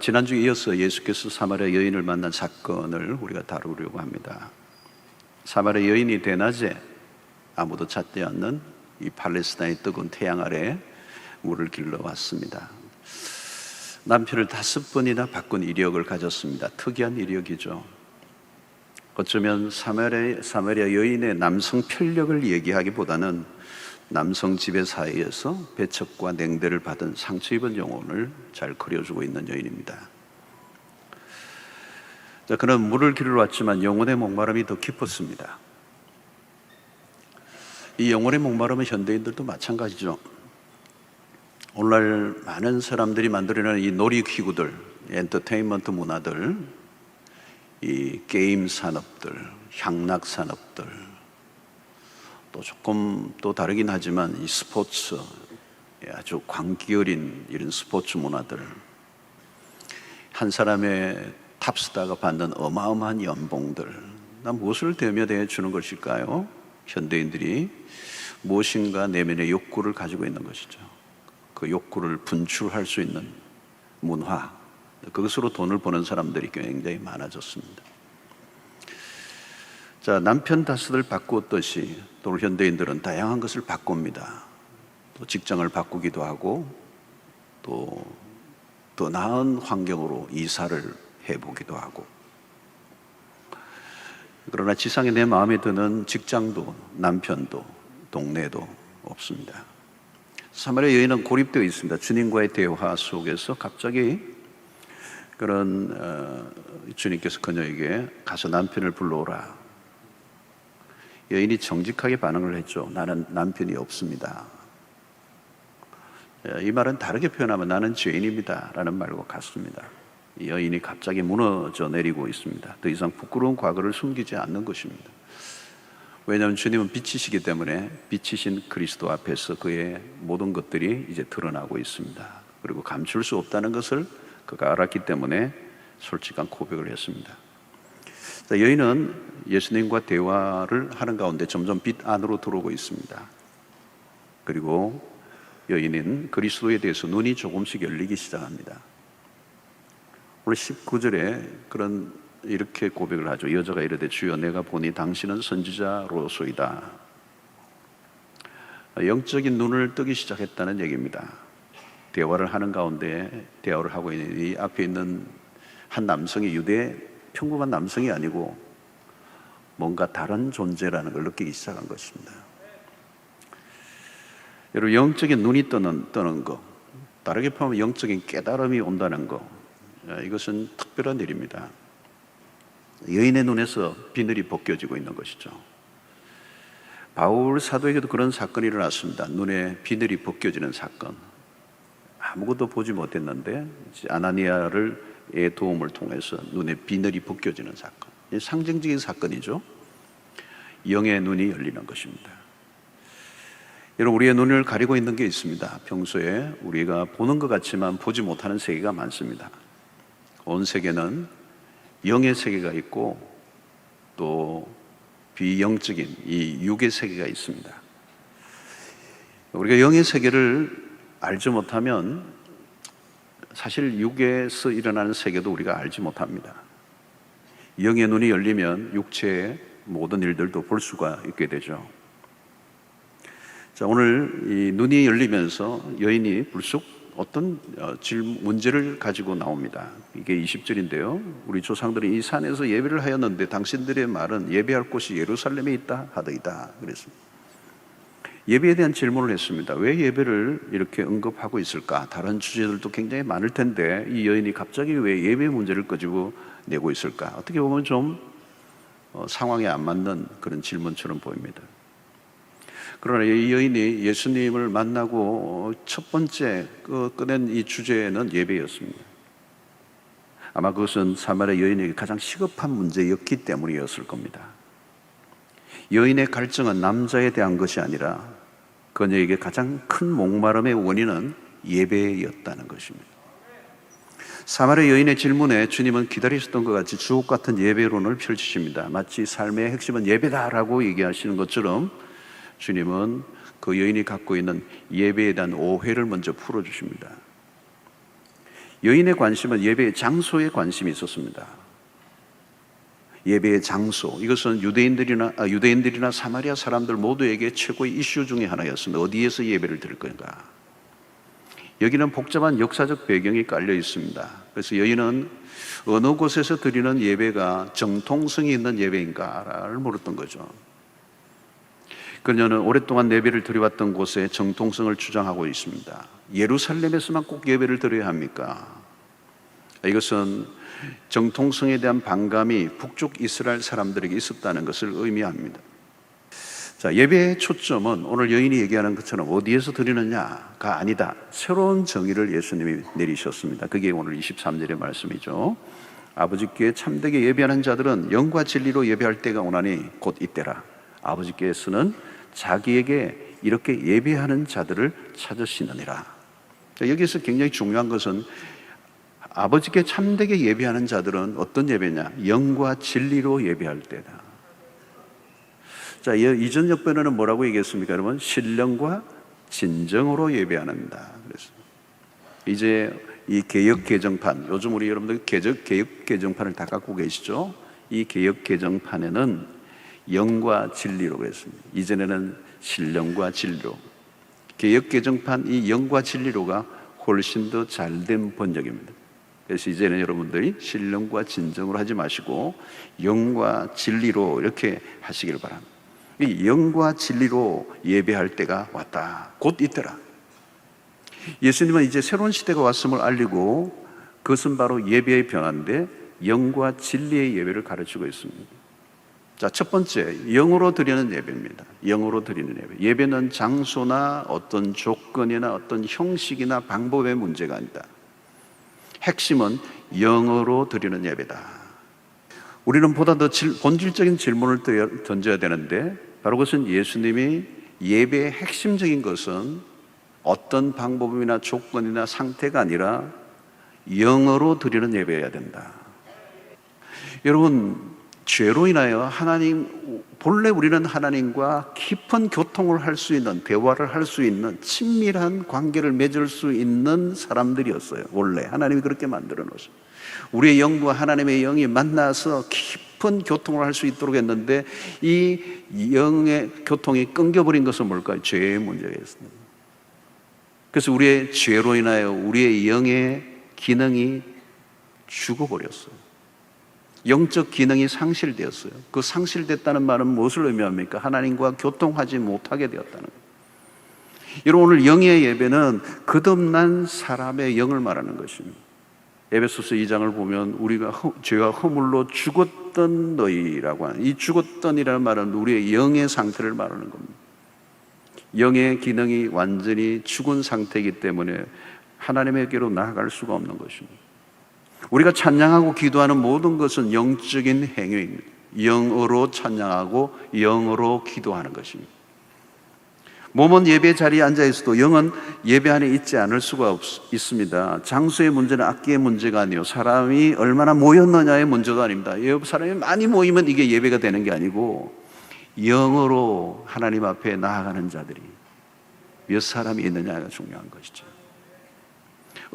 지난주에 이어서 예수께서 사마리아 여인을 만난 사건을 우리가 다루려고 합니다. 사마리아 여인이 대낮에 아무도 찾지 않는 이 팔레스타인의 뜨거운 태양 아래 물을 길러 왔습니다. 남편을 5번이나 바꾼 이력을 가졌습니다. 특이한 이력이죠. 어쩌면 사마리아 여인의 남성 편력을 얘기하기보다는 남성 지배 사이에서 배척과 냉대를 받은 상처 입은 영혼을 잘 그려주고 있는 여인입니다. 그는 물을 길러 왔지만 영혼의 목마름이 더 깊었습니다. 이 영혼의 목마름은 현대인들도 마찬가지죠. 오늘날 많은 사람들이 만들어내는 이 놀이기구들, 엔터테인먼트 문화들, 이 게임 산업들, 향락 산업들, 또 조금 또 다르긴 하지만 이 스포츠, 아주 광기 어린 이런 스포츠 문화들, 한 사람의 탑스타가 받는 어마어마한 연봉들, 무엇을 대면해 주는 것일까요? 현대인들이 무엇인가 내면의 욕구를 가지고 있는 것이죠. 그 욕구를 분출할 수 있는 문화, 그것으로 돈을 버는 사람들이 굉장히 많아졌습니다. 자, 남편 다스를 바꾸었듯이 또 현대인들은 다양한 것을 바꿉니다. 또 직장을 바꾸기도 하고 또 더 나은 환경으로 이사를 해보기도 하고, 그러나 지상에 내 마음에 드는 직장도 남편도 동네도 없습니다. 사마리아 여인은 고립되어 있습니다. 주님과의 대화 속에서 갑자기 주님께서 그녀에게 가서 남편을 불러오라. 여인이 정직하게 반응을 했죠. 나는 남편이 없습니다. 이 말은 다르게 표현하면 나는 죄인입니다 라는 말과 같습니다. 이 여인이 갑자기 무너져 내리고 있습니다. 더 이상 부끄러운 과거를 숨기지 않는 것입니다. 왜냐하면 주님은 빛이시기 때문에 빛이신 그리스도 앞에서 그의 모든 것들이 이제 드러나고 있습니다. 그리고 감출 수 없다는 것을 그가 알았기 때문에 솔직한 고백을 했습니다. 자, 여인은 예수님과 대화를 하는 가운데 점점 빛 안으로 들어오고 있습니다. 그리고 여인은 그리스도에 대해서 눈이 조금씩 열리기 시작합니다. 오늘 19절에 이렇게 고백을 하죠. 여자가 이르되 주여 내가 보니 당신은 선지자로소이다. 영적인 눈을 뜨기 시작했다는 얘기입니다. 대화를 하는 가운데 대화를 하고 있는 이 앞에 있는 한 남성이 유대 평범한 남성이 아니고 뭔가 다른 존재라는 걸 느끼기 시작한 것입니다. 여러분, 영적인 눈이 뜨는 것, 다르게 표현하면 영적인 깨달음이 온다는 것, 이것은 특별한 일입니다. 여인의 눈에서 비늘이 벗겨지고 있는 것이죠. 바울 사도에게도 그런 사건이 일어났습니다. 눈에 비늘이 벗겨지는 사건. 아무것도 보지 못했는데 아나니아의 도움을 통해서 눈에 비늘이 벗겨지는 사건. 상징적인 사건이죠. 영의 눈이 열리는 것입니다. 여러분, 우리의 눈을 가리고 있는 게 있습니다. 평소에 우리가 보는 것 같지만 보지 못하는 세계가 많습니다. 온 세계는 영의 세계가 있고 또 비영적인 이 육의 세계가 있습니다. 우리가 영의 세계를 알지 못하면 사실 육에서 일어나는 세계도 우리가 알지 못합니다. 영의 눈이 열리면 육체의 모든 일들도 볼 수가 있게 되죠. 자, 오늘 이 눈이 열리면서 여인이 불쑥 어떤 문제를 가지고 나옵니다. 이게 20절인데요. 우리 조상들이 이 산에서 예배를 하였는데 당신들의 말은 예배할 곳이 예루살렘에 있다 하더이다 그랬습니다. 예배에 대한 질문을 했습니다. 왜 예배를 이렇게 언급하고 있을까? 다른 주제들도 굉장히 많을 텐데 이 여인이 갑자기 왜 예배 문제를 가지고 내고 있을까? 어떻게 보면 좀 상황에 안 맞는 그런 질문처럼 보입니다. 그러나 이 여인이 예수님을 만나고 첫 번째 꺼낸 이 주제는 예배였습니다. 아마 그것은 사마리아 여인에게 가장 시급한 문제였기 때문이었을 겁니다. 여인의 갈증은 남자에 대한 것이 아니라 그녀에게 가장 큰 목마름의 원인은 예배였다는 것입니다. 사마리아 여인의 질문에 주님은 기다리셨던 것 같이 주옥 같은 예배론을 펼치십니다. 마치 삶의 핵심은 예배다라고 얘기하시는 것처럼 주님은 그 여인이 갖고 있는 예배에 대한 오해를 먼저 풀어주십니다. 여인의 관심은 예배의 장소에 관심이 있었습니다. 예배의 장소, 이것은 유대인들이나 사마리아 사람들 모두에게 최고의 이슈 중에 하나였습니다. 어디에서 예배를 드릴 건가? 여기는 복잡한 역사적 배경이 깔려 있습니다. 그래서 여인은 어느 곳에서 드리는 예배가 정통성이 있는 예배인가를 물었던 거죠. 그녀는 오랫동안 예배를 드려왔던 곳에 정통성을 주장하고 있습니다. 예루살렘에서만 꼭 예배를 드려야 합니까? 이것은 정통성에 대한 반감이 북쪽 이스라엘 사람들에게 있었다는 것을 의미합니다. 자, 예배의 초점은 오늘 여인이 얘기하는 것처럼 어디에서 드리느냐가 아니다. 새로운 정의를 예수님이 내리셨습니다. 그게 오늘 23절의 말씀이죠. 아버지께 참되게 예배하는 자들은 영과 진리로 예배할 때가 오나니 곧 이때라. 아버지께서는 자기에게 이렇게 예배하는 자들을 찾으시느니라. 여기서 굉장히 중요한 것은 아버지께 참되게 예배하는 자들은 어떤 예배냐? 영과 진리로 예배할 때다. 자, 이전 역변에는 뭐라고 얘기했습니까, 여러분? 신령과 진정으로 예배하는다. 그래서 이제 이 개역 개정판, 요즘 우리 여러분들 개역 개정판을 다 갖고 계시죠? 이 개역 개정판에는 영과 진리로 그랬습니다. 이전에는 신령과 진리로. 개역 개정판 이 영과 진리로가 훨씬 더 잘된 번역입니다. 그래서 이제는 여러분들이 신령과 진정으로 하지 마시고 영과 진리로 이렇게 하시길 바랍니다. 이 영과 진리로 예배할 때가 왔다. 곧 있더라. 예수님은 이제 새로운 시대가 왔음을 알리고 그것은 바로 예배의 변화인데 영과 진리의 예배를 가르치고 있습니다. 자, 첫 번째, 영으로 드리는 예배입니다. 영으로 드리는 예배. 예배는 장소나 어떤 조건이나 어떤 형식이나 방법의 문제가 아니다. 핵심은 영으로 드리는 예배다. 우리는 보다 더 본질적인 질문을 던져야 되는데 바로 그것은 예수님이 예배의 핵심적인 것은 어떤 방법이나 조건이나 상태가 아니라 영으로 드리는 예배여야 된다. 여러분, 죄로 인하여 본래 우리는 하나님과 깊은 교통을 할 수 있는, 대화를 할 수 있는 친밀한 관계를 맺을 수 있는 사람들이었어요. 원래 하나님이 그렇게 만들어 놓으셨어요. 우리의 영과 하나님의 영이 만나서 깊은 교통을 할 수 있도록 했는데 이 영의 교통이 끊겨버린 것은 뭘까요? 죄의 문제가 있습니다. 그래서 우리의 죄로 인하여 우리의 영의 기능이 죽어버렸어요. 영적 기능이 상실되었어요. 그 상실됐다는 말은 무엇을 의미합니까? 하나님과 교통하지 못하게 되었다는 거예요. 여러분, 오늘 영의 예배는 거듭난 사람의 영을 말하는 것입니다. 에베소서 2장을 보면 우리가 죄와 허물로 죽었던 너희라고 하는, 이 죽었던이라는 말은 우리의 영의 상태를 말하는 겁니다. 영의 기능이 완전히 죽은 상태이기 때문에 하나님에게로 나아갈 수가 없는 것입니다. 우리가 찬양하고 기도하는 모든 것은 영적인 행위입니다. 영으로 찬양하고 영으로 기도하는 것입니다. 몸은 예배 자리에 앉아 있어도 영은 예배 안에 있지 않을 수가 있습니다. 장소의 문제는 악기의 문제가 아니요 사람이 얼마나 모였느냐의 문제도 아닙니다. 사람이 많이 모이면 이게 예배가 되는 게 아니고 영으로 하나님 앞에 나아가는 자들이 몇 사람이 있느냐가 중요한 것이죠.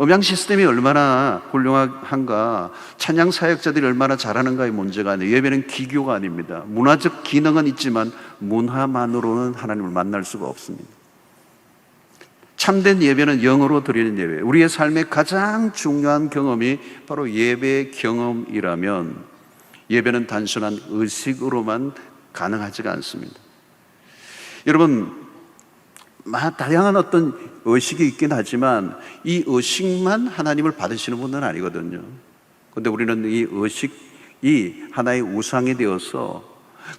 음향 시스템이 얼마나 훌륭한가, 찬양 사역자들이 얼마나 잘하는가의 문제가 아니에요. 예배는 기교가 아닙니다. 문화적 기능은 있지만 문화만으로는 하나님을 만날 수가 없습니다. 참된 예배는 영으로 드리는 예배. 우리의 삶의 가장 중요한 경험이 바로 예배의 경험이라면 예배는 단순한 의식으로만 가능하지가 않습니다. 여러분, 다양한 어떤 의식이 있긴 하지만 이 의식만 하나님을 받으시는 분은 아니거든요. 그런데 우리는 이 의식이 하나의 우상이 되어서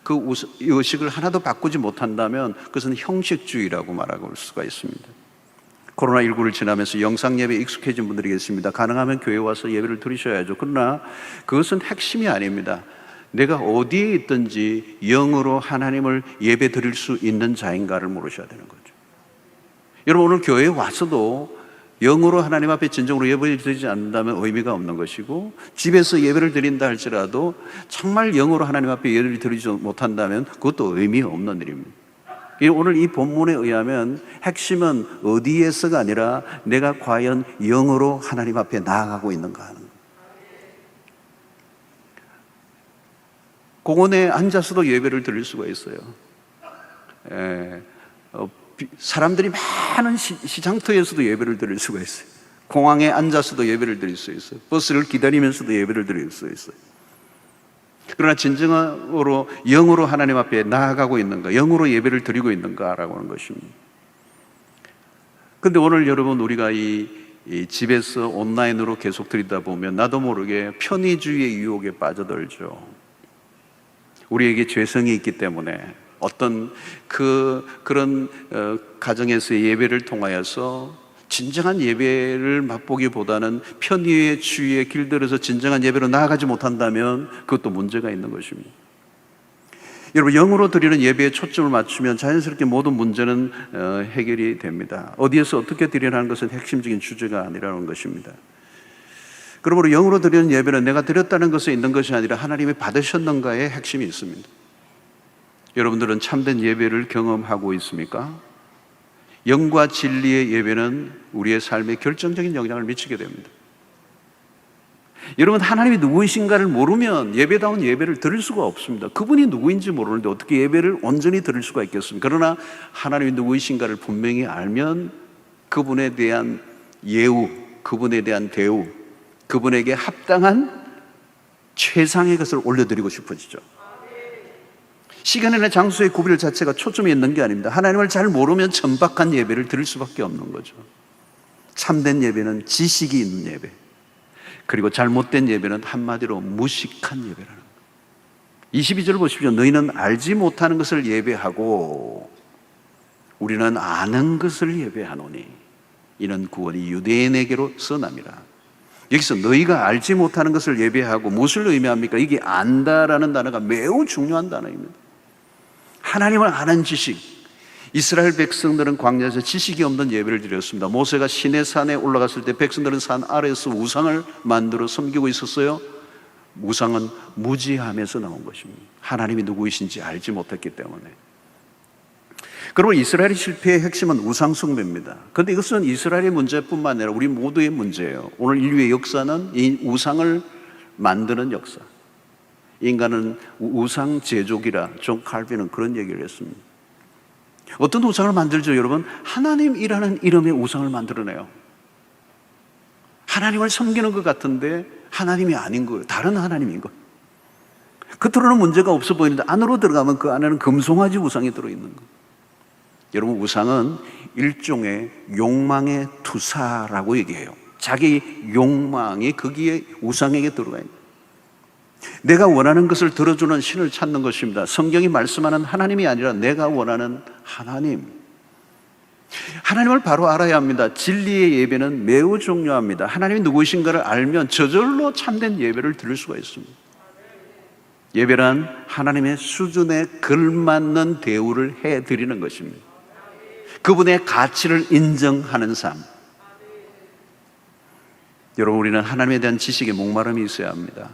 그 의식을 하나도 바꾸지 못한다면 그것은 형식주의라고 말할 수가 있습니다. 코로나19를 지나면서 영상 예배에 익숙해진 분들이 계십니다. 가능하면 교회 와서 예배를 드리셔야죠. 그러나 그것은 핵심이 아닙니다. 내가 어디에 있든지 영으로 하나님을 예배 드릴 수 있는 자인가를 물으셔야 되는 거죠. 여러분, 오늘 교회에 와서도 영으로 하나님 앞에 진정으로 예배를 드리지 않는다면 의미가 없는 것이고, 집에서 예배를 드린다 할지라도 정말 영으로 하나님 앞에 예배를 드리지 못한다면 그것도 의미 없는 일입니다. 오늘 이 본문에 의하면 핵심은 어디에서가 아니라 내가 과연 영으로 하나님 앞에 나아가고 있는가 하는 거예요. 공원에 앉아서도 예배를 드릴 수가 있어요. 사람들이 많은 시장터에서도 예배를 드릴 수가 있어요. 공항에 앉아서도 예배를 드릴 수 있어요. 버스를 기다리면서도 예배를 드릴 수 있어요. 그러나 진정으로 영으로 하나님 앞에 나아가고 있는가, 영으로 예배를 드리고 있는가라고 하는 것입니다. 그런데 오늘 여러분, 우리가 이 집에서 온라인으로 계속 드리다 보면 나도 모르게 편의주의의 유혹에 빠져들죠. 우리에게 죄성이 있기 때문에 어떤 그런 가정에서의 예배를 통하여서 진정한 예배를 맛보기보다는 편의의 주의에 길들여서 진정한 예배로 나아가지 못한다면 그것도 문제가 있는 것입니다. 여러분, 영으로 드리는 예배에 초점을 맞추면 자연스럽게 모든 문제는 해결이 됩니다. 어디에서 어떻게 드리라는 것은 핵심적인 주제가 아니라는 것입니다. 그러므로 영으로 드리는 예배는 내가 드렸다는 것에 있는 것이 아니라 하나님이 받으셨는가의 핵심이 있습니다. 여러분들은 참된 예배를 경험하고 있습니까? 영과 진리의 예배는 우리의 삶에 결정적인 영향을 미치게 됩니다. 여러분, 하나님이 누구이신가를 모르면 예배다운 예배를 드릴 수가 없습니다. 그분이 누구인지 모르는데 어떻게 예배를 온전히 드릴 수가 있겠습니까? 그러나 하나님이 누구이신가를 분명히 알면 그분에 대한 예우, 그분에 대한 대우, 그분에게 합당한 최상의 것을 올려드리고 싶어지죠. 시간이나 장소의 구별 자체가 초점이 있는 게 아닙니다. 하나님을 잘 모르면 천박한 예배를 드릴 수밖에 없는 거죠. 참된 예배는 지식이 있는 예배, 그리고 잘못된 예배는 한마디로 무식한 예배라는 거예요. 22절 보십시오. 너희는 알지 못하는 것을 예배하고 우리는 아는 것을 예배하노니 이는 구원이 유대인에게로 선함이라. 여기서 너희가 알지 못하는 것을 예배하고 무엇을 의미합니까? 이게 안다라는 단어가 매우 중요한 단어입니다. 하나님을 아는 지식. 이스라엘 백성들은 광야에서 지식이 없는 예배를 드렸습니다. 모세가 시내산에 올라갔을 때 백성들은 산 아래에서 우상을 만들어 섬기고 있었어요. 우상은 무지함에서 나온 것입니다. 하나님이 누구이신지 알지 못했기 때문에. 그리고 이스라엘의 실패의 핵심은 우상 숭배입니다. 그런데 이것은 이스라엘의 문제뿐만 아니라 우리 모두의 문제예요. 오늘 인류의 역사는 이 우상을 만드는 역사. 인간은 우상 제조기라 존 칼빈은 그런 얘기를 했습니다. 어떤 우상을 만들죠, 여러분? 하나님이라는 이름의 우상을 만들어내요. 하나님을 섬기는 것 같은데 하나님이 아닌 거예요. 다른 하나님인 거예요. 겉으로는 문제가 없어 보이는데 안으로 들어가면 그 안에는 금송아지 우상이 들어있는 거예요. 여러분, 우상은 일종의 욕망의 투사라고 얘기해요. 자기 욕망이 거기에 우상에게 들어가 있는 거예요. 내가 원하는 것을 들어주는 신을 찾는 것입니다. 성경이 말씀하는 하나님이 아니라 내가 원하는 하나님. 하나님을 바로 알아야 합니다. 진리의 예배는 매우 중요합니다. 하나님이 누구이신가를 알면 저절로 참된 예배를 드릴 수가 있습니다. 예배란 하나님의 수준에 걸맞는 대우를 해드리는 것입니다. 그분의 가치를 인정하는 삶. 여러분, 우리는 하나님에 대한 지식에 목마름이 있어야 합니다.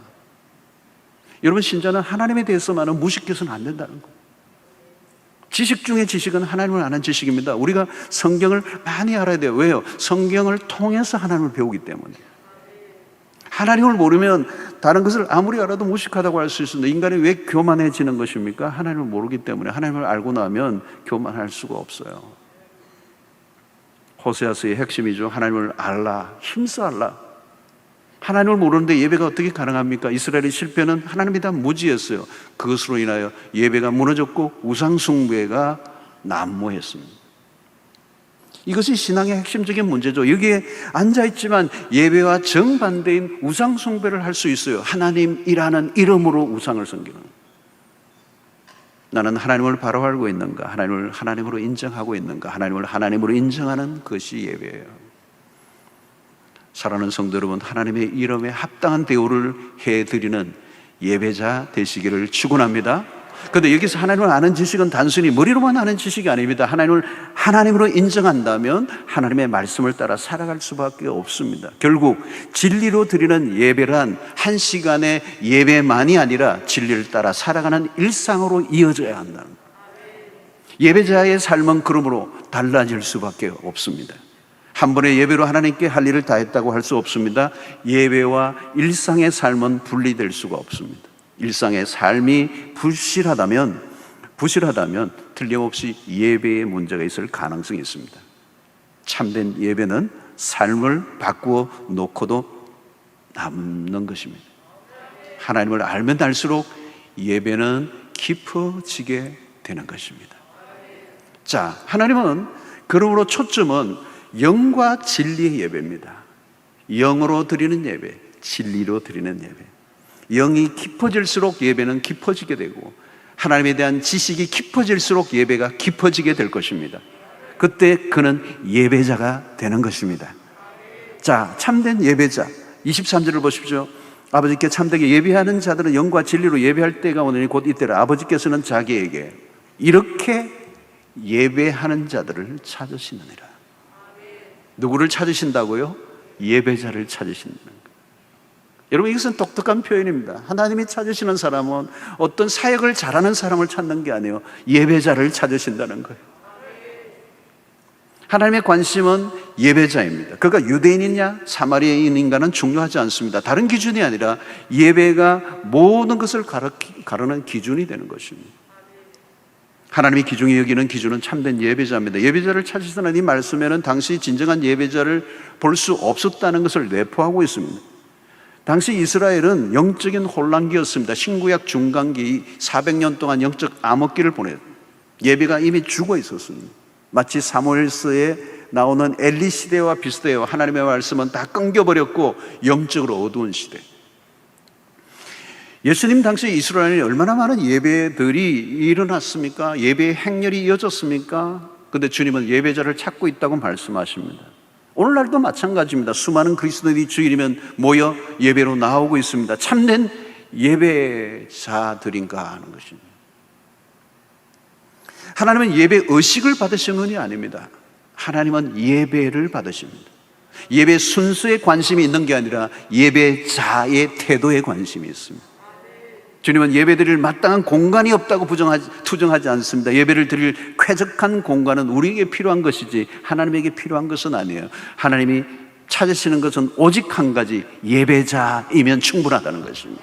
여러분, 신자는 하나님에 대해서만은 무식해서는 안 된다는 거예요. 지식 중에 지식은 하나님을 아는 지식입니다. 우리가 성경을 많이 알아야 돼요. 왜요? 성경을 통해서 하나님을 배우기 때문에. 하나님을 모르면 다른 것을 아무리 알아도 무식하다고 할 수 있습니다. 인간이 왜 교만해지는 것입니까? 하나님을 모르기 때문에. 하나님을 알고 나면 교만할 수가 없어요. 호세아서의 핵심이죠. 하나님을 알라, 힘써 알라. 하나님을 모르는데 예배가 어떻게 가능합니까? 이스라엘의 실패는 하나님에 대한 무지였어요. 그것으로 인하여 예배가 무너졌고 우상 숭배가 난무했습니다. 이것이 신앙의 핵심적인 문제죠. 여기에 앉아있지만 예배와 정반대인 우상 숭배를 할 수 있어요. 하나님이라는 이름으로 우상을 섬기는. 나는 하나님을 바로 알고 있는가? 하나님을 하나님으로 인정하고 있는가? 하나님을 하나님으로 인정하는 것이 예배예요. 사랑하는 성도 여러분, 하나님의 이름에 합당한 대우를 해드리는 예배자 되시기를 축원합니다. 그런데 여기서 하나님을 아는 지식은 단순히 머리로만 아는 지식이 아닙니다. 하나님을 하나님으로 인정한다면 하나님의 말씀을 따라 살아갈 수밖에 없습니다. 결국 진리로 드리는 예배란 한 시간의 예배만이 아니라 진리를 따라 살아가는 일상으로 이어져야 한다는 거예요. 예배자의 삶은 그러므로 달라질 수밖에 없습니다. 한 번의 예배로 하나님께 할 일을 다 했다고 할 수 없습니다. 예배와 일상의 삶은 분리될 수가 없습니다. 일상의 삶이 부실하다면 틀림없이 예배에 문제가 있을 가능성이 있습니다. 참된 예배는 삶을 바꾸어 놓고도 남는 것입니다. 하나님을 알면 알수록 예배는 깊어지게 되는 것입니다. 자, 하나님은 그러므로 초점은 영과 진리의 예배입니다. 영으로 드리는 예배, 진리로 드리는 예배. 영이 깊어질수록 예배는 깊어지게 되고 하나님에 대한 지식이 깊어질수록 예배가 깊어지게 될 것입니다. 그때 그는 예배자가 되는 것입니다. 자, 참된 예배자 23절을 보십시오. 아버지께 참되게 예배하는 자들은 영과 진리로 예배할 때가 오느니 곧 이때라. 아버지께서는 자기에게 이렇게 예배하는 자들을 찾으시느니라. 누구를 찾으신다고요? 예배자를 찾으신다는 거예요. 여러분, 이것은 독특한 표현입니다. 하나님이 찾으시는 사람은 어떤 사역을 잘하는 사람을 찾는 게 아니에요. 예배자를 찾으신다는 거예요. 하나님의 관심은 예배자입니다. 그가 유대인이냐 사마리아인인가는 중요하지 않습니다. 다른 기준이 아니라 예배가 모든 것을 가르는 기준이 되는 것입니다. 하나님이 기중히 여기는 기준은 참된 예배자입니다. 예배자를 찾으시는 이 말씀에는 당시 진정한 예배자를 볼 수 없었다는 것을 내포하고 있습니다. 당시 이스라엘은 영적인 혼란기였습니다. 신구약 중간기 400년 동안 영적 암흑기를 보냈습니다. 예배가 이미 죽어 있었습니다. 마치 사무엘서에 나오는 엘리 시대와 비슷해요. 하나님의 말씀은 다 끊겨버렸고 영적으로 어두운 시대. 예수님 당시 이스라엘에 얼마나 많은 예배들이 일어났습니까? 예배의 행렬이 이어졌습니까? 그런데 주님은 예배자를 찾고 있다고 말씀하십니다. 오늘날도 마찬가지입니다. 수많은 그리스도인이 주일이면 모여 예배로 나오고 있습니다. 참된 예배자들인가 하는 것입니다. 하나님은 예배 의식을 받으시는 분이 아닙니다. 하나님은 예배를 받으십니다. 예배 순수에 관심이 있는 게 아니라 예배자의 태도에 관심이 있습니다. 주님은 예배드릴 마땅한 공간이 없다고 투정하지 않습니다. 예배를 드릴 쾌적한 공간은 우리에게 필요한 것이지 하나님에게 필요한 것은 아니에요. 하나님이 찾으시는 것은 오직 한 가지, 예배자이면 충분하다는 것입니다.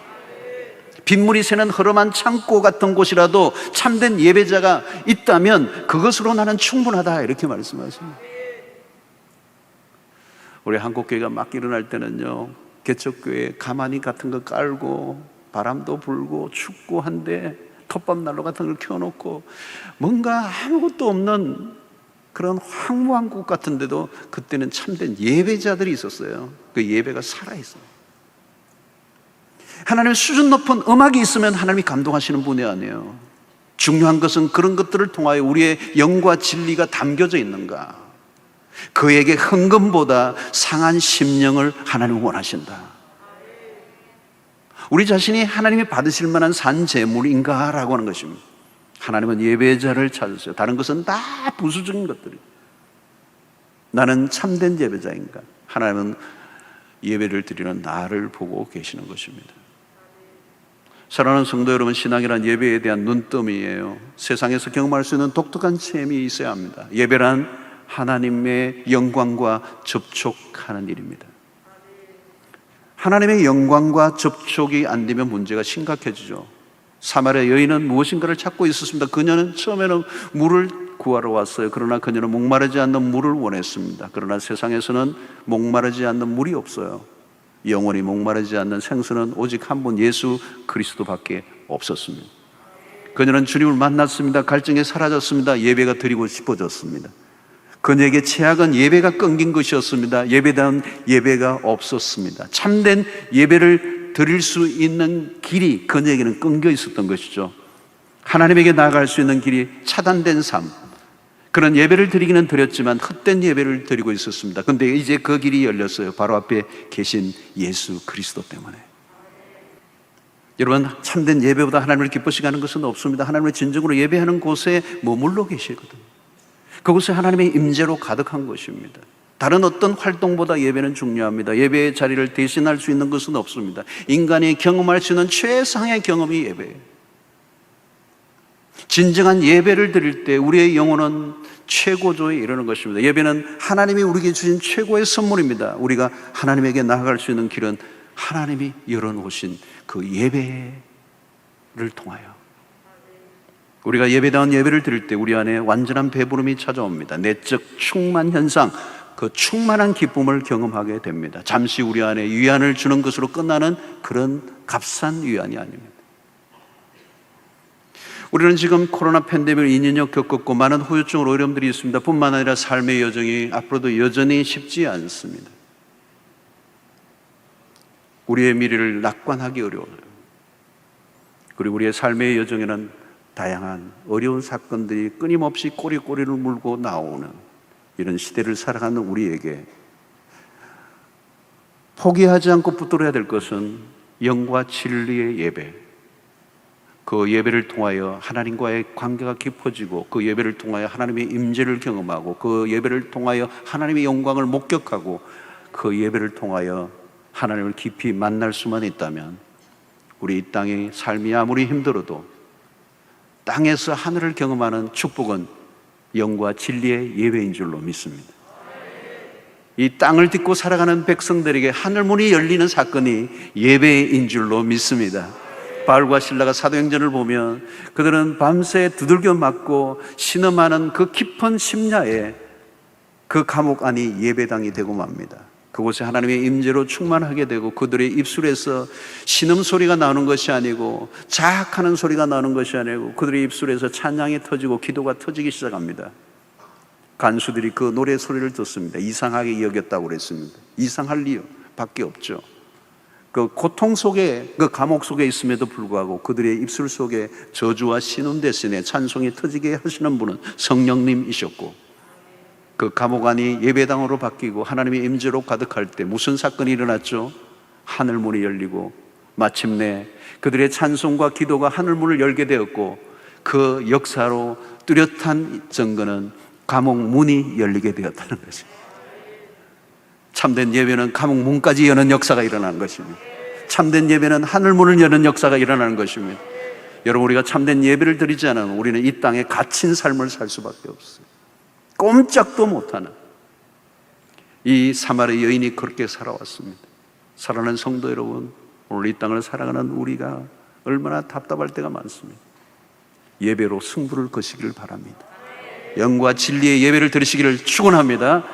빗물이 새는 허름한 창고 같은 곳이라도 참된 예배자가 있다면 그것으로 나는 충분하다, 이렇게 말씀하십니다. 우리 한국교회가 막 일어날 때는요, 개척교회 가마니 같은 거 깔고 바람도 불고 춥고 한데 톱밥난로 같은 걸 켜놓고 뭔가 아무것도 없는 그런 황무한 곳 같은데도 그때는 참된 예배자들이 있었어요. 그 예배가 살아있어요. 하나님의 수준 높은 음악이 있으면 하나님이 감동하시는 분이 아니에요. 중요한 것은 그런 것들을 통하여 우리의 영과 진리가 담겨져 있는가. 그에게 헌금보다 상한 심령을 하나님은 원하신다. 우리 자신이 하나님이 받으실 만한 산재물인가 라고 하는 것입니다. 하나님은 예배자를 찾으세요. 다른 것은 다 부수적인 것들이에요. 나는 참된 예배자인가? 하나님은 예배를 드리는 나를 보고 계시는 것입니다. 사랑하는 성도 여러분, 신앙이란 예배에 대한 눈뜸이에요. 세상에서 경험할 수 있는 독특한 체험이 있어야 합니다. 예배란 하나님의 영광과 접촉하는 일입니다. 하나님의 영광과 접촉이 안 되면 문제가 심각해지죠. 사마리아 여인은 무엇인가를 찾고 있었습니다. 그녀는 처음에는 물을 구하러 왔어요. 그러나 그녀는 목마르지 않는 물을 원했습니다. 그러나 세상에서는 목마르지 않는 물이 없어요. 영원히 목마르지 않는 생수는 오직 한 분, 예수 그리스도밖에 없었습니다. 그녀는 주님을 만났습니다. 갈증이 사라졌습니다. 예배가 드리고 싶어졌습니다. 그녀에게 최악은 예배가 끊긴 것이었습니다. 예배다운 예배가 없었습니다. 참된 예배를 드릴 수 있는 길이 그녀에게는 끊겨 있었던 것이죠. 하나님에게 나아갈 수 있는 길이 차단된 삶, 그런 예배를 드리기는 드렸지만 헛된 예배를 드리고 있었습니다. 그런데 이제 그 길이 열렸어요. 바로 앞에 계신 예수 그리스도 때문에. 여러분, 참된 예배보다 하나님을 기쁘시게 하는 것은 없습니다. 하나님을 진정으로 예배하는 곳에 머물러 계시거든요. 그곳에 하나님의 임재로 가득한 것입니다. 다른 어떤 활동보다 예배는 중요합니다. 예배의 자리를 대신할 수 있는 것은 없습니다. 인간이 경험할 수 있는 최상의 경험이 예배예요. 진정한 예배를 드릴 때 우리의 영혼은 최고조에 이르는 것입니다. 예배는 하나님이 우리에게 주신 최고의 선물입니다. 우리가 하나님에게 나아갈 수 있는 길은 하나님이 열어놓으신 그 예배를 통하여, 우리가 예배다운 예배를 드릴 때 우리 안에 완전한 배부름이 찾아옵니다. 내적 충만 현상, 그 충만한 기쁨을 경험하게 됩니다. 잠시 우리 안에 위안을 주는 것으로 끝나는 그런 값싼 위안이 아닙니다. 우리는 지금 코로나 팬데믹을 2년여 겪었고 많은 후유증 어려움들이 있습니다. 뿐만 아니라 삶의 여정이 앞으로도 여전히 쉽지 않습니다. 우리의 미래를 낙관하기 어려워요. 그리고 우리의 삶의 여정에는 다양한 어려운 사건들이 끊임없이 꼬리꼬리를 물고 나오는 이런 시대를 살아가는 우리에게 포기하지 않고 붙들어야 될 것은 영과 진리의 예배, 그 예배를 통하여 하나님과의 관계가 깊어지고 그 예배를 통하여 하나님의 임재를 경험하고 그 예배를 통하여 하나님의 영광을 목격하고 그 예배를 통하여 하나님을 깊이 만날 수만 있다면 우리 이 땅의 삶이 아무리 힘들어도 땅에서 하늘을 경험하는 축복은 영과 진리의 예배인 줄로 믿습니다. 이 땅을 딛고 살아가는 백성들에게 하늘문이 열리는 사건이 예배인 줄로 믿습니다. 바울과 실라가 사도행전을 보면 그들은 밤새 두들겨 맞고 신음하는 그 깊은 심야에 그 감옥 안이 예배당이 되고 맙니다. 그곳에 하나님의 임재로 충만하게 되고 그들의 입술에서 신음소리가 나오는 것이 아니고 자학하는 소리가 나오는 것이 아니고 그들의 입술에서 찬양이 터지고 기도가 터지기 시작합니다. 간수들이 그 노래 소리를 듣습니다. 이상하게 여겼다고 그랬습니다. 이상할 이유 밖에 없죠. 그 고통 속에, 그 감옥 속에 있음에도 불구하고 그들의 입술 속에 저주와 신음 대신에 찬송이 터지게 하시는 분은 성령님이셨고, 그 감옥 안이 예배당으로 바뀌고 하나님의 임재로 가득할 때 무슨 사건이 일어났죠? 하늘문이 열리고 마침내 그들의 찬송과 기도가 하늘문을 열게 되었고, 그 역사로 뚜렷한 증거는 감옥 문이 열리게 되었다는 것입니다. 참된 예배는 감옥 문까지 여는 역사가 일어나는 것입니다. 참된 예배는 하늘문을 여는 역사가 일어나는 것입니다. 여러분, 우리가 참된 예배를 드리지 않으면 우리는 이 땅에 갇힌 삶을 살 수밖에 없어요. 꼼짝도 못하는 이 사마리 여인이 그렇게 살아왔습니다. 사랑하는 성도 여러분, 오늘 이 땅을 살아가는 우리가 얼마나 답답할 때가 많습니다. 예배로 승부를 거시기를 바랍니다. 영과 진리의 예배를 드리시기를 축원합니다.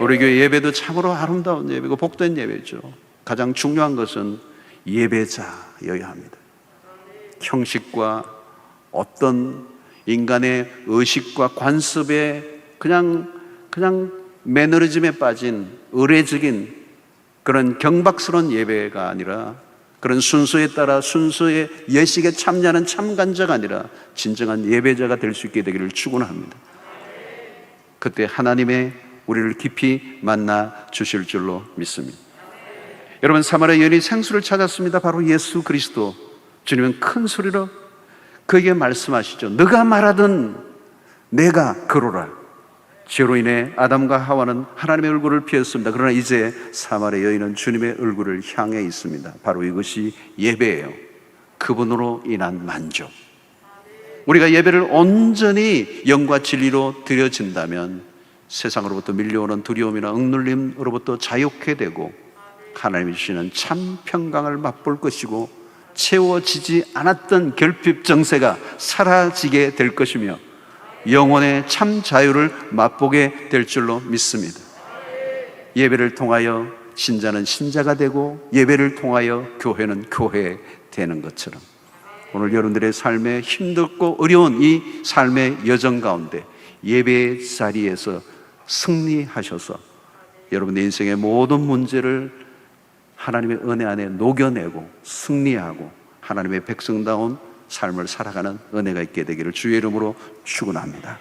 우리 교회 예배도 참으로 아름다운 예배고 복된 예배죠. 가장 중요한 것은 예배자여야 합니다. 형식과 어떤 인간의 의식과 관습에 그냥 매너리즘에 빠진 의례적인 그런 경박스러운 예배가 아니라, 그런 순서에 따라 순서의 예식에 참여하는 참관자가 아니라 진정한 예배자가 될 수 있게 되기를 축원합니다. 그때 하나님의 우리를 깊이 만나 주실 줄로 믿습니다. 여러분, 사마리아 여인이 생수를 찾았습니다. 바로 예수 그리스도. 주님은 큰 소리로 그에게 말씀하시죠. 너가 말하던 내가 그로라. 죄로 인해 아담과 하와는 하나님의 얼굴을 피했습니다. 그러나 이제 사마리아 여인은 주님의 얼굴을 향해 있습니다. 바로 이것이 예배예요. 그분으로 인한 만족. 우리가 예배를 온전히 영과 진리로 드려진다면 세상으로부터 밀려오는 두려움이나 억눌림으로부터 자유케 되고 하나님이 주시는 참 평강을 맛볼 것이고 채워지지 않았던 결핍 정세가 사라지게 될 것이며 영혼의 참 자유를 맛보게 될 줄로 믿습니다. 예배를 통하여 신자는 신자가 되고 예배를 통하여 교회는 교회 되는 것처럼 오늘 여러분들의 삶에 힘들고 어려운 이 삶의 여정 가운데 예배의 자리에서 승리하셔서 여러분의 인생의 모든 문제를 하나님의 은혜 안에 녹여내고 승리하고 하나님의 백성다운 삶을 살아가는 은혜가 있게 되기를 주의 이름으로 축원합니다.